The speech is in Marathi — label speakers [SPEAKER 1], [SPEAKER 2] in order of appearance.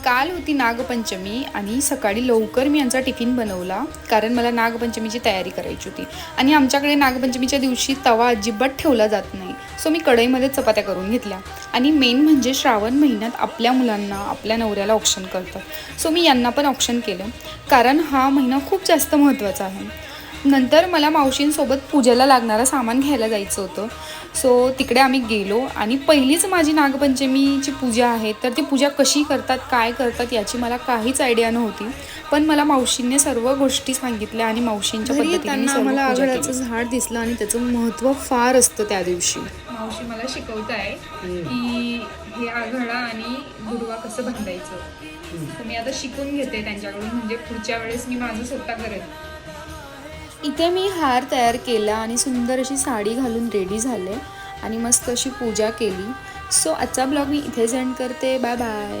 [SPEAKER 1] काल होती नागपंचमी आणि सकाळी लवकर मी यांचा टिफिन बनवला, कारण मला नागपंचमीची तयारी करायची होती. आणि आमच्याकडे नागपंचमीच्या दिवशी तवा अजिबात ठेवला जात नाही. सो मी कढईमध्ये चपात्या करून घेतल्या. आणि मेन म्हणजे श्रावण महिन्यात आपल्या मुलांना आपल्या नवऱ्याला औक्षण करतात. सो मी यांना पण औक्षण केलं, कारण हा महिना खूप जास्त महत्त्वाचा आहे. नंतर मला मावशींसोबत पूजेला लागणारं सामान घ्यायला जायचं होतं. सो तिकडे आम्ही गेलो आणि पहिलीच माझी नागपंचमीची पूजा आहे. तर ती पूजा कशी करतात, काय करतात याची मला काहीच आयडिया नव्हती. पण मला मावशींनी सर्व गोष्टी सांगितल्या आणि मावशींच्या पद्धतीने मी सर्व
[SPEAKER 2] आम्हाला
[SPEAKER 1] पूजा
[SPEAKER 2] आघाड्याचं
[SPEAKER 1] केली.
[SPEAKER 2] झाड दिसलं आणि त्याचं महत्त्व फार असतं त्या दिवशी.
[SPEAKER 1] मावशी मला शिकवत आहे की हे आघाडा आणि दुर्वा कसं बांधायचं. तर मी आता शिकून घेते त्यांच्याकडून, म्हणजे पुढच्या वेळेस मी माझं स्वतः करेन. इथे मी हार तयार केला आणि सुंदर अशी साडी घालून रेडी झाले आणि मस्त अशी पूजा केली. सो आजचा ब्लॉग मी इथेच एंड करते. Bye bye.